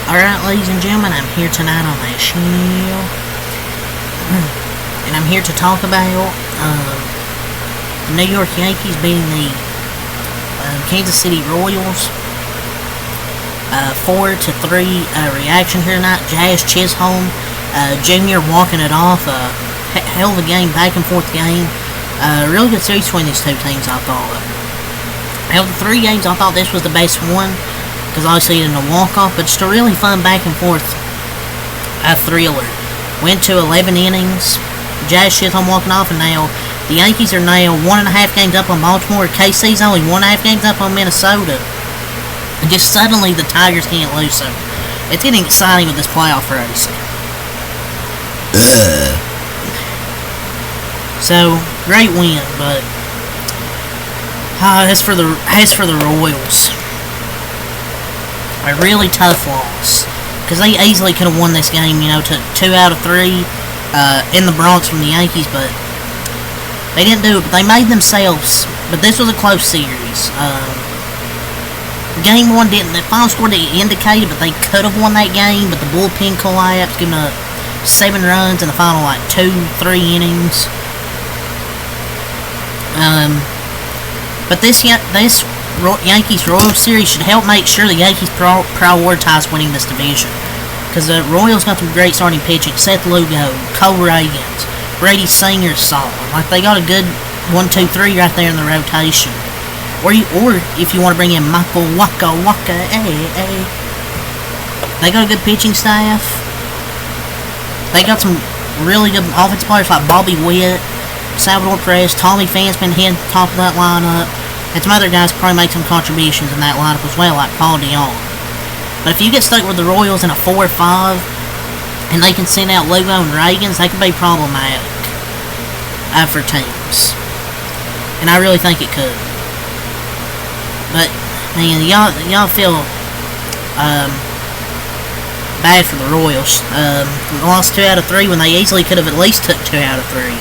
Alright, ladies and gentlemen, I'm here tonight on my show, and I'm here to talk about the New York Yankees beating the Kansas City Royals 4-3 reaction here tonight. Jazz Chisholm Jr. walking it off. Hell of a game, back and forth game. Really good series between these two teams, I thought. Out of the three games, I thought this was the best one, because obviously it didn't walk-off, but just a really fun back-and-forth thriller. Went to 11 innings. Jazz Chisholm walking off, and now the Yankees are now 1.5 games up on Baltimore. KC's only 1.5 games up on Minnesota. And just suddenly the Tigers can't lose, so it's getting exciting with this playoff race. So, great win, but as for the Royals, a really tough loss, because they easily could have won this game, to 2 out of 3 in the Bronx from the Yankees, but they didn't do it. But they made themselves. But this was a close series. Game 1 didn't. The final score didn't indicate it, but they could have won that game. But the bullpen collapsed, giving up 7 runs in the final 2-3 innings. But this Yankees-Royals series should help make sure the Yankees prioritize winning this division. Because the Royals got some great starting pitching. Seth Lugo, Cole Ragans, Brady Singer's solid. They got a good 1-2-3 right there in the rotation. Or if you want to bring in Michael Waka, they got a good pitching staff. They got some really good offensive players like Bobby Witt, Salvador Perez, Tommy Phan's been hitting the top of that lineup. And some other guys probably make some contributions in that lineup as well, like Paul DeYoung. But if you get stuck with the Royals in a 4-5, and they can send out Lugo and Ragans, that could be problematic for teams. And I really think it could. But, man, y'all feel bad for the Royals. Lost 2 out of 3 when they easily could have at least took 2 out of 3.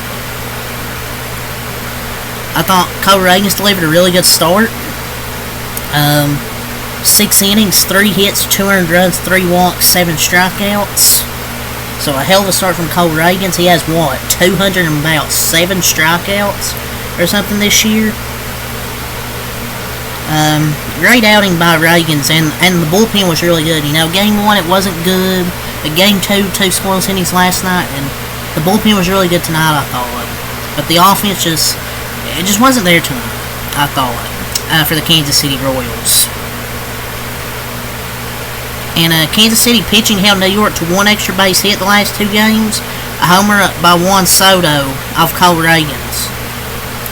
I thought Cole Ragans delivered a really good start. 6 innings, 3 hits, 200 runs, 3 walks, 7 strikeouts. So a hell of a start from Cole Ragans. He has 207 strikeouts or something this year. Great outing by Ragans, and the bullpen was really good. Game 1 it wasn't good, but Game 2, 2 scoreless innings last night, and the bullpen was really good tonight, I thought. But the offense just wasn't there tonight, I thought, for the Kansas City Royals. And Kansas City pitching held New York to 1 extra base hit the last 2 games. A homer by Juan Soto off Cole Ragans.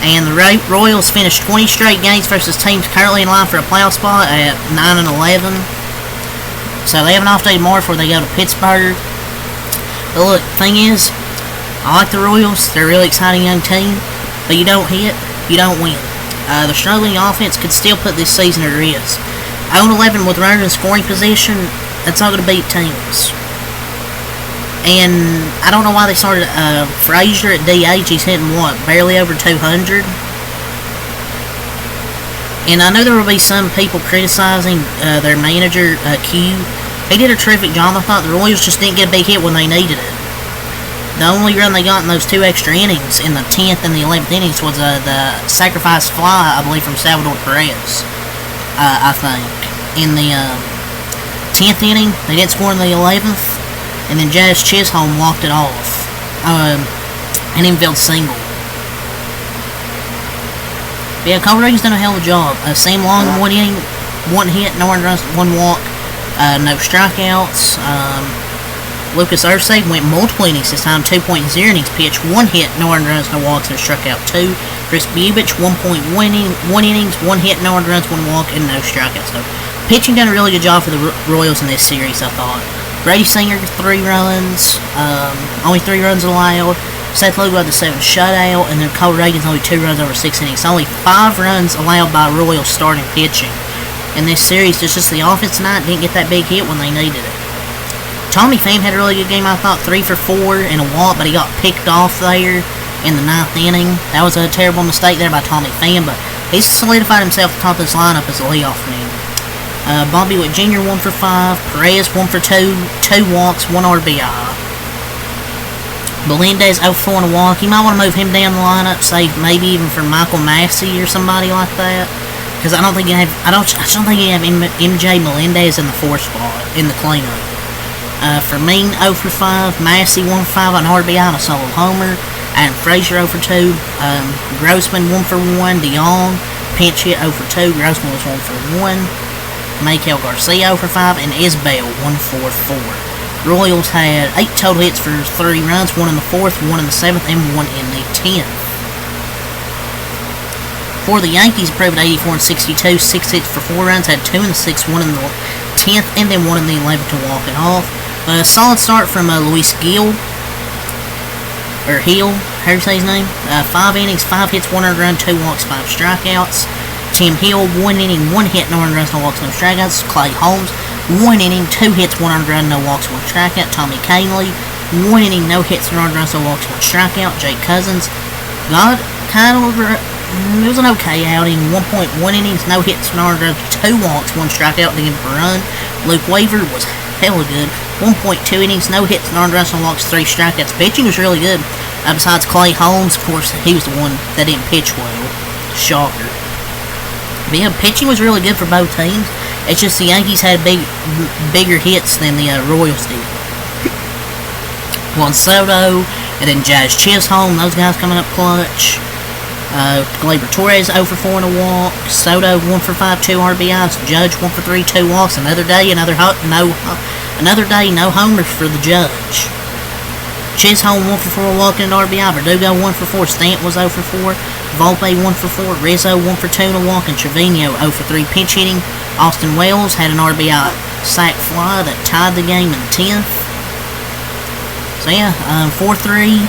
And the Royals finished 20 straight games versus teams currently in line for a playoff spot at 9-11. So they have an off day tomorrow before they go to Pittsburgh. But look, the thing is, I like the Royals. They're a really exciting young team. But you don't hit, you don't win. The struggling offense could still put this season at risk. 0-11 with runners in scoring position, that's not going to beat teams. And I don't know why they started Frazier at DH. He's hitting barely over 200. And I know there will be some people criticizing their manager, Q. He did a terrific job. I thought the Royals just didn't get a big hit when they needed it. The only run they got in those 2 extra innings, in the 10th and the 11th innings, was the sacrifice fly, I believe, from Salvador Perez, I think. In the 10th inning, they didn't score in the 11th, and then Jazz Chisholm walked it off. An infield single. But yeah, Cole Ragans done a hell of a job. Sam Long in 1 inning, 1 hit, no runs, 1 walk, no strikeouts. Lucas Ursay went multiple innings this time, 2.0 innings pitched, 1 hit, no earned runs, no walks, and struck out 2. Chris Bubich, 1.1 innings, 1 hit, no earned runs, 1 walk, and no strikeouts. So, pitching done a really good job for the Royals in this series, I thought. Brady Singer, 3 runs, only 3 runs allowed. Seth Lugo had the 7th shutout, and then Cole Ragans only 2 runs over 6 innings. Only 5 runs allowed by Royals starting pitching. In this series, just the offense tonight didn't get that big hit when they needed it. Tommy Pham had a really good game, I thought, 3 for 4 and a walk, but he got picked off there in the 9th inning. That was a terrible mistake there by Tommy Pham, but he's solidified himself at the top of this lineup as a leadoff man. Bobby Witt Jr. 1 for 5. Perez 1 for 2. 2 walks, 1 RBI. Melendez 0 for 4 and a walk. You might want to move him down the lineup, say maybe even for Michael Massey or somebody like that. Because I don't think you have MJ Melendez in the 4th spot in the cleanup. For Mean 0 for 5. Massey 1 for 5 on RBI and a solo homer. Adam Frazier 0 for 2. Grossman 1 for 1. DeYoung pinch hit 0 for 2. Grossman was 1 for 1. Maikel Garcia 0 for 5. And Isbell 1 for 4. Royals had 8 total hits for 3 runs, 1 in the 4th, 1 in the 7th, and 1 in the 10th. For the Yankees, improved 84 and 62, 6 hits for 4 runs, had 2 in the 6th, 1 in the 10th, and then 1 in the 11th to walk it off. A solid start from Luis Gil, or Hill, how do you say his name? 5 innings, 5 hits, 1 earned run, 2 walks, 5 strikeouts. Tim Hill, 1 inning, 1 hit, no earned runs, no walks, no strikeouts. Clay Holmes, 1 inning, 2 hits, 1 earned run, no walks, 1 strikeout. Tommy Kahnle, 1 inning, no hits, no earned runs, no walks, 1 strikeout. Jake Cousins, it was an okay outing. 1.1 innings, no hits, no earned runs, 2 walks, 1 strikeout, didn't give a run. Luke Weaver was hella good. 1.2 innings, no hits, no earned runs, no walks, 3 strikeouts. Pitching was really good. Besides Clay Holmes, of course, he was the one that didn't pitch well. Shocker. But yeah, pitching was really good for both teams. It's just the Yankees had bigger hits than the Royals did. Juan Soto, and then Jazz Chisholm, those guys coming up clutch. Gleyber Torres 0 for 4 and a walk. Soto 1 for 5, 2 RBIs. Judge 1 for 3, 2 walks. Another day, no homers for the Judge. Chisholm 1 for 4 walking and RBI. Verdugo 1 for 4. Stant was 0 for 4. Volpe 1 for 4. Rizzo 1 for 2 and a walk. And Trevino 0 for 3 pinch hitting. Austin Wells had an RBI sac fly that tied the game in the 10th. So yeah, 4-3.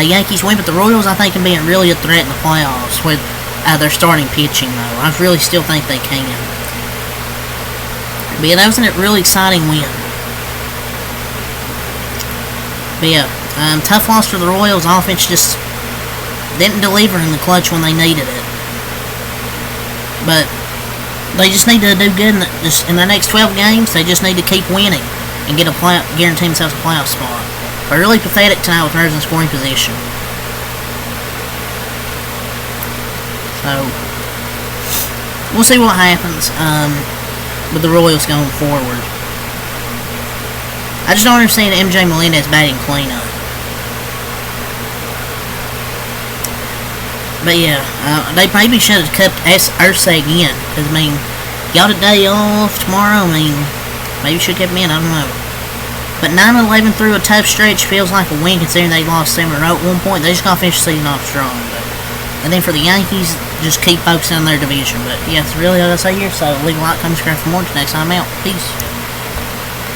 Yankees win, but the Royals I think can be really a threat in the playoffs with their starting pitching though. I really still think they can. But yeah, that was a really exciting win. But yeah, tough loss for the Royals. Offense just didn't deliver in the clutch when they needed it. But they just need to do good in their next 12 games. They just need to keep winning and guarantee themselves a playoff spot. But really pathetic tonight with runners in scoring position. So we'll see what happens with the Royals going forward. I just don't understand MJ Melendez batting cleanup. But yeah, they maybe should have kept Urseg in. Because, I mean, got a day off tomorrow. I mean, maybe should have kept him in. I don't know. But 9-11 through a tough stretch feels like a win considering they lost 7 in a row at one point. They just got to finish the season off strong. And then for the Yankees, just keep focusing on their division. But yeah, that's really all I say here. So leave a like, comment, subscribe for more. Until next time, I'm out. Peace.